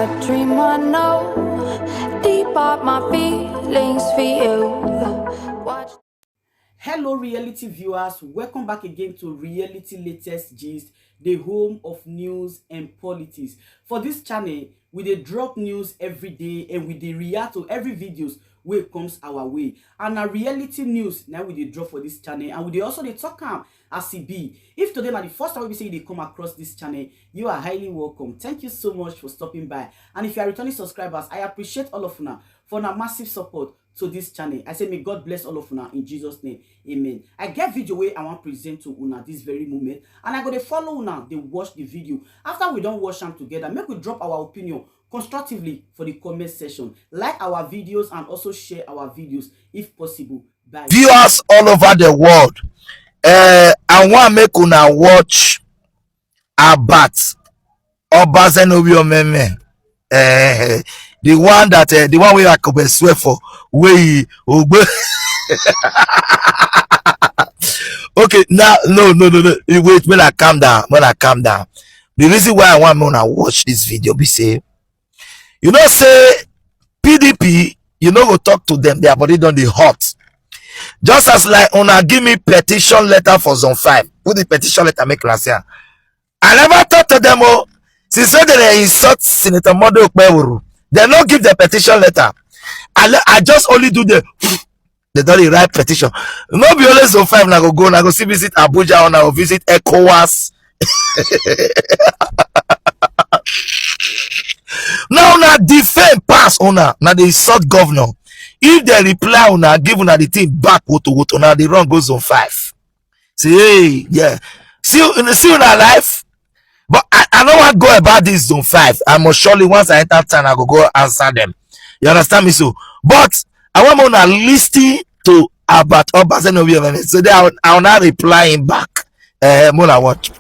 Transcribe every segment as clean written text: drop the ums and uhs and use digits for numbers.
a dream I know. Deep up my feelings for you. Watch. Hello reality viewers, welcome back again to Reality Latest Gist, the home of news and politics. For this channel, we dey drop news every day and we dey react to every videos wey comes our way. And na reality news now we dey drop for this channel, and we dey also dey talk am as e be. If today na the first time we say you dey come across this channel, you are highly welcome. Thank you so much for stopping by. And if you are returning subscribers, I appreciate all of una for na massive support to this channel. I say may God bless all of una in Jesus name, amen. I get video wey I want present to una this very moment, and I go to follow una dey watch the video. After we don't watch them together, make we drop our opinion constructively for the comment section. Like our videos and also share our videos if possible. Bye. Viewers all over the world, I want make una watch about Obazenowiomeme, the one that the one we I could swear for we okay, now no wait, when I calm down, the reason why I want me to watch this video be say, you know, say PDP, you know, go talk to them, their body done the hot. Just as like una give me petition letter for zone 5. Put the petition letter make last year. I never talk to them. Oh, since they insult Senator Okpebholo, they don't give the petition letter. I just only do the they don't write petition. No be always zone 5 na go see visit Abuja or na go visit ECOWAS. Now na defend pass una na the insult governor. If they reply una give una the thing back woto now the run goes on 5. Say hey, yeah, see una life. But I don't want to go about this zone 5. I must surely once I enter town I go answer them. You understand me? So but I want to listen to about Obazenowiomeme, so they I'll not replying back. Mona watch.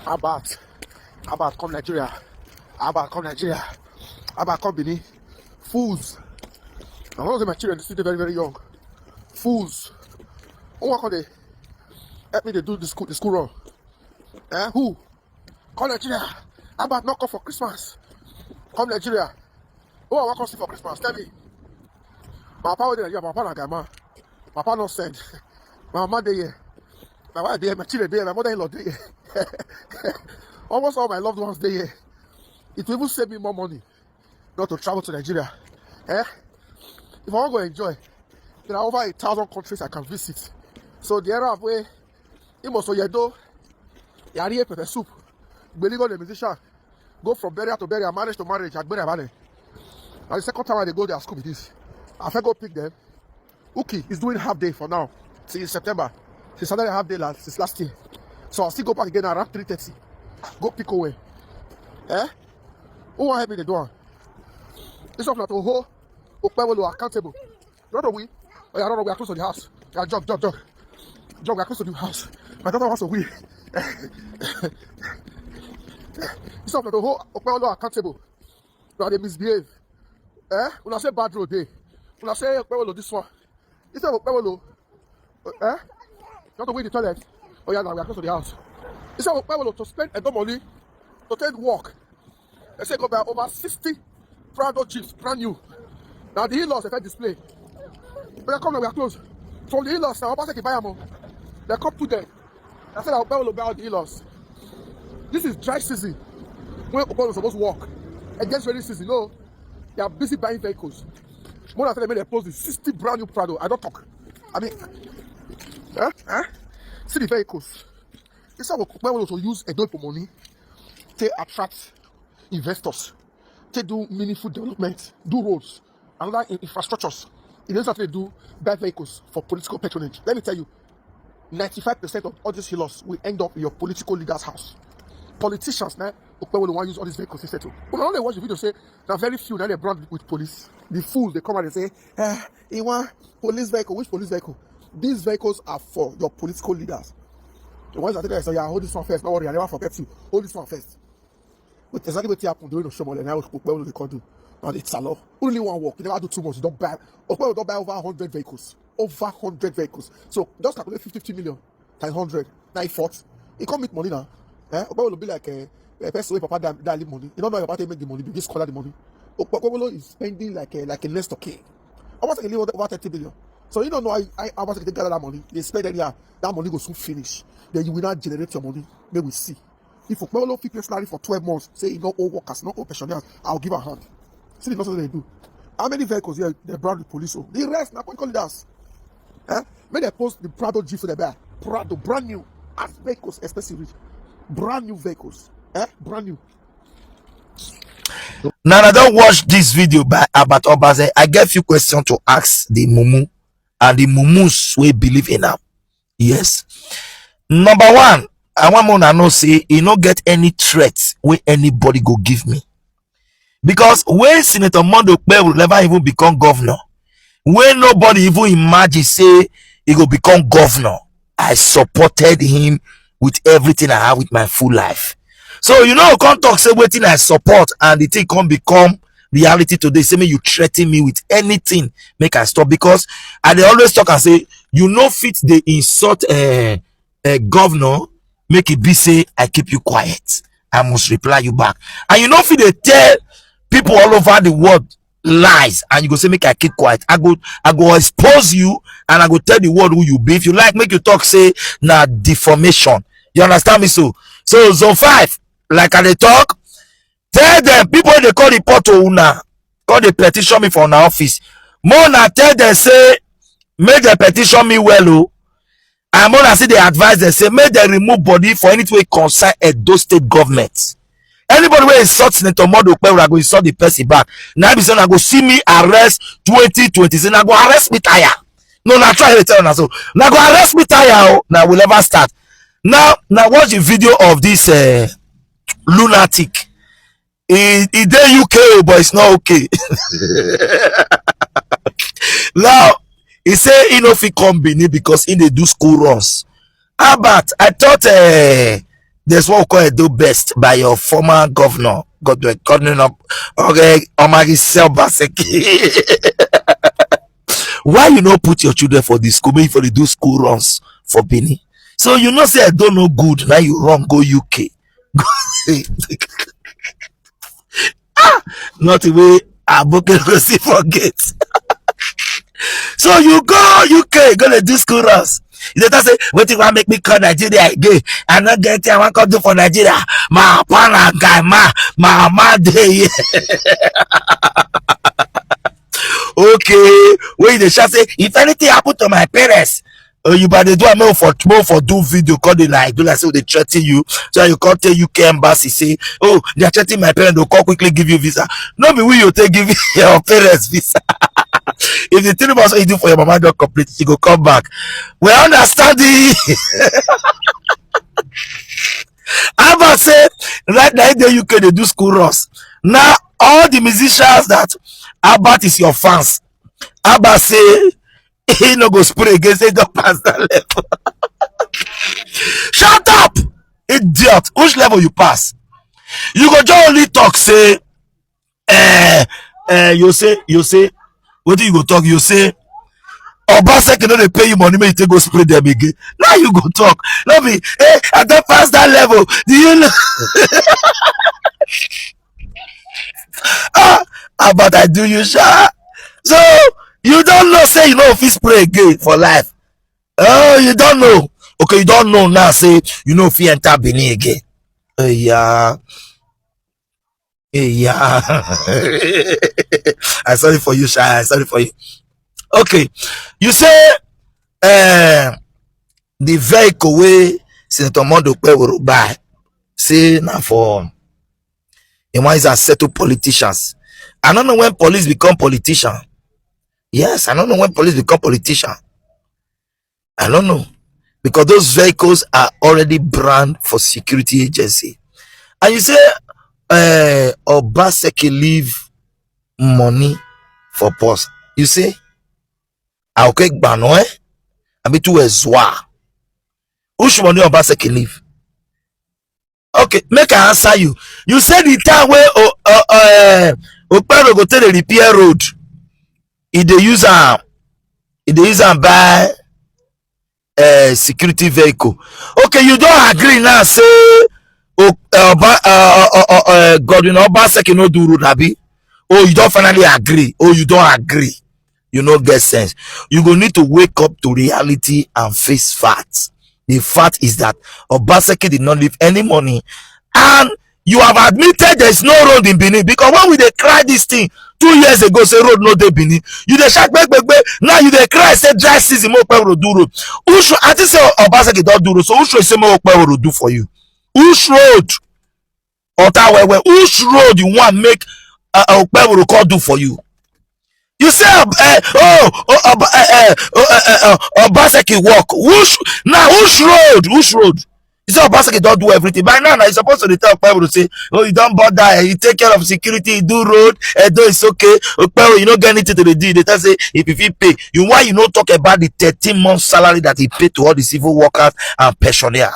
About come Nigeria. About come Nigeria. About come Benin. Fools. I want to say my children, they're very, very young. Fools. Who want to help me to do the school run? Who? Come Nigeria. About not come for Christmas. Come Nigeria. Who I want to see for Christmas? Tell me. My papa there, my papa na man. My papa not send. My mama there. My wife there, my children there, my mother-in-law there. Almost all my loved ones there. It will even save me more money not to travel to Nigeria. If I want to go enjoy, there are over 1,000 countries I can visit. So the era of where it must yedo, yari pepper soup, believe on the musician, go from burial to burial, marriage to marriage, and the second time I go there, school with this. I go pick them. Uki is doing half day for now, since September. She started a half day since last year. So I'll still go back again around 3:30. Go pick away. Who will help me to do it? This of not to hold Okpebholo accountable. Not we. Oh yeah, we are close to the house. Yeah, jog. We are close to the house. My daughter wants to win. This of not to hold Okpebholo accountable. Now they misbehave. When I say bad road day, when I say Okpebholo this one, instead of Okpebholo, not to win the toilet. Oh yeah, now we are close to the house. Instead of Okpebholo to spend a money to take walk. They say go buy over 60 Prado Jeeps, brand new. Now the in-laws have display. But they come now, we are close. From the in-laws now, I'm about to buy them. They come to them. I said I'll buy all the in-laws. This is dry season. When Okpebholo is supposed to walk. Against rainy season, no. They are busy buying vehicles. More than they post the 60 brand new Prado. I don't talk. I mean, see the vehicles. This is how Okpebholo to use a for money to attract investors, to do meaningful development, do roads, and other infrastructures. It doesn't have to do bad vehicles for political patronage. Let me tell you, 95% of all these healers will end up in your political leader's house. Politicians now, Okpebholo want to use all these vehicles instead. But when they watch the video, say there are very few that they brought with police. The fools they come out and say, he want police vehicle. Which police vehicle? These vehicles are for your political leaders. The ones that say, yeah, hold this one first. Don't worry, I never forget you. Hold this one first. But exactly what happened during the show, and now Okpebholo they can't do. Now it's a law. Only one work. You never do too much. You don't buy. Okpebholo don't buy over 100 vehicles. over 100 vehicles. So just calculate 50 million times 100, 9/4. It can't make money now. Okpebholo will be like a person where Papa that leave money. You don't know your Papa make the money, you just collect the money. Okpebholo is spending like a nest of king. Almost like over 30 billion. So you don't know how much they gather that money. They spend anyhow. That money will soon finish. Then you will not generate your money. May we see. If Okpebholo keep your salary for 12 months, say you know all workers, not all pensioners, I'll give a hand. See the nonsense they do. How many vehicles here they brand the police? Oh, the rest, now call it us. When they post the Prado Jeep for the bear, Prado, brand new, as vehicles, especially brand new vehicles, brand new. Now I don't watch this video by about Obaze. I get few questions to ask the mumu and the mumus we believe in now. Yes. Number one, I want to know say you not get any threats where anybody go give me. Because when Senator Mondo will never even become governor, when nobody even imagine say he go become governor, I supported him with everything I have with my full life. So you know, can't talk say waiting I support and the thing can't become reality today. Say me you threaten me with anything, make I stop, because I they always talk and say you know fit they insult a governor, make it be say I keep you quiet. I must reply you back. And you know fit they tell people all over the world lies and you go say make I keep quiet. I go expose you and I go tell the world who you be. If you like make you talk say na deformation. You understand me? So zone 5, like I they talk, tell them people they call report to una, call they petition me for una office. More na tell them say make they petition me well, oh. And more na see they advise them say make they remove body for anything way concern Edo state government. Anybody wey insult Senator Mondo Okpebholo, I go insult the person back. Now be saying I go see me arrest 2020. I go arrest me tire. No, now try to tell now. So now go arrest me tire. Now we'll never start. Now watch the video of this lunatic. He dey UK, but it's not okay. Now he say he no fit come Benin because he dey do school runs. How about I thought there's what we call Edo best by your former governor, governor of Omagi Baseki. Why you not put your children for this school? Maybe for the do school runs for Benin. So you know say I don't know good. Now you run go UK. Not the way I book go see forget. So you go UK, gonna do school runs. You don't say, what if I make me call Nigeria again? I'm not getting I want to do for Nigeria. My partner guy, my day. Okay, wait the shall say, if anything happened to my parents, you better do a more for do video call they like do like so they threaten you. So you can't tell UK embassy say, oh, they are threatening my parents, they'll call quickly give you visa. No be we you take give your parents visa. If the 3 months you do for your mama don't complete, you go come back. We understand the Abba say right now in the UK they do school runs. Now all the musicians that Abba is your fans, Abba say he no go spray against it, don't pass that level. Shut up, idiot! Which level you pass? You go just only talk say you say what do you go talk? You say Obaseki no dey pay you money, make you take go spray them again. Now you go talk. No be hey, I don't pass that level. Do you know? But I do you sha. So you don't know say you know if you spray again for life. Oh, you don't know. Okay, you don't know now. Say you know if you enter Benin again. Yeah. I sorry for you, Sha. I sorry for you. Okay, you say the vehicle way Senator Mondo Okpebholo buy say now for one is a settle politicians. I don't know when police become politician. Yes, I don't know when police become politician. I don't know, because those vehicles are already brand for security agency. And you say Obaseki leave money for post. You say I okay gbano I be too ezwa. Which money Obaseki leave? Okay, make I answer you. You said the time where Okpebholo go take the repair road, if they use They use and buy security vehicle. Okay, you don't agree now, say God, you know, Obaseki no do road, abi? Oh, you don't finally agree. Oh, you don't agree. You no get sense. You go need to wake up to reality and face facts. The fact is that Obaseki did not leave any money, and you have admitted there is no road in Benin, because when we dey cry this thing 2 years ago, say road no dey Benin, you dey shout gbegbe. Now you dey cry say dry season mo Okpebholo do road. Who should, I think say Obaseki don do road, so who should say mo Okpebholo do for you? Which road? Otawewe, which road you want make Okpebholo call do for you? You say Obaseki walk. Which road? Which road? You say Obaseki don't do everything. By now, you're supposed to tell Okpebholo to say, oh, you don't bother, you take care of security, you do road, though it's okay. Okpebholo, you don't get anything to the deal. They tell say if you pay, you why you don't talk about the 13-month salary that he paid to all the civil workers and pensioners?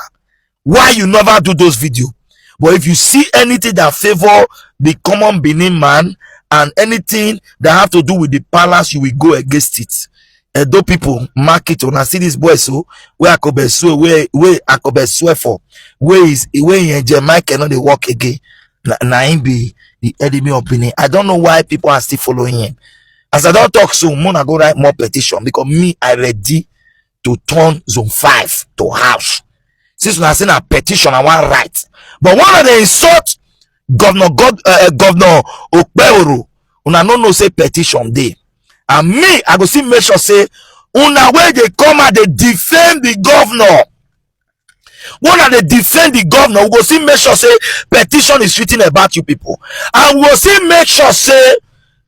Why you never do those videos? But if you see anything that favor the common Benin man and anything that have to do with the palace, you will go against it. Though people mark it on, I see this boy, so where Akobe swear for, where in Jamaica not they walk again. Now him be the enemy of Benin. I don't know why people are still following him. As I don't talk soon, Mona go write more petition, because me I ready to turn zone 5 to house. Since when I seen a petition, I want right. But one of the insult Governor Okpebholo, una no know say petition day. And me, I go see make sure say una where they come and they defend the governor. One of they defend the governor, we go see make sure say petition is written about you people. And we go see make sure say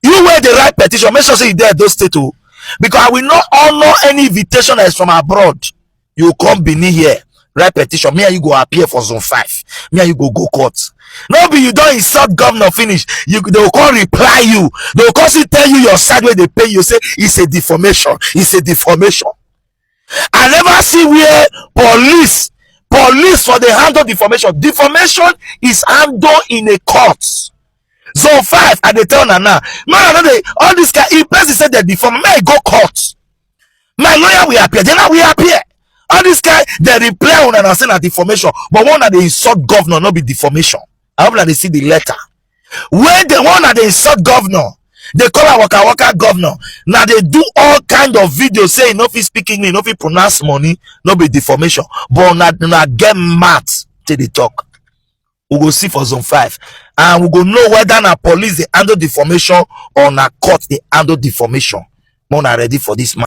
you where they write petition, make sure say you there those state too. Because I will not honor any invitation that is from abroad. You come Benin here, write petition. Me and you go appear for zone 5. Me and you go court. No be you don't insult governor finish. They will call reply you. They will call tell you your side where they pay you. Say it's a deformation. It's a deformation. I never see where police for the handle deformation. Deformation is handled in a court. Zone 5 and they tell Nana, man, all this guy, if person said they deform, may go court. My lawyer will appear. Then I will appear. All this guy, they reply on and say a deformation, but one that they insult governor, not be deformation. I hope that they see the letter. When the one that they insult governor, they call a waka governor. Now they do all kind of videos saying no fit speak English, no fit pronounce money, no be deformation. But na get mad till they talk. We go see for zone 5, and we go know whether na police they handle deformation or na court they handle deformation. More na ready for this man.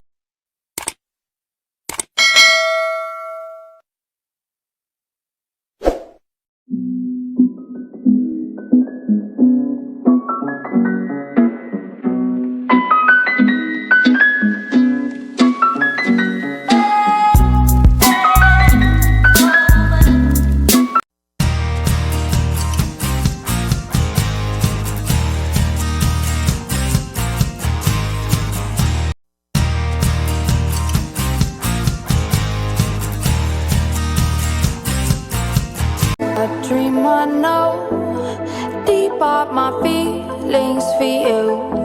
A dream I know, deep up my feelings for you.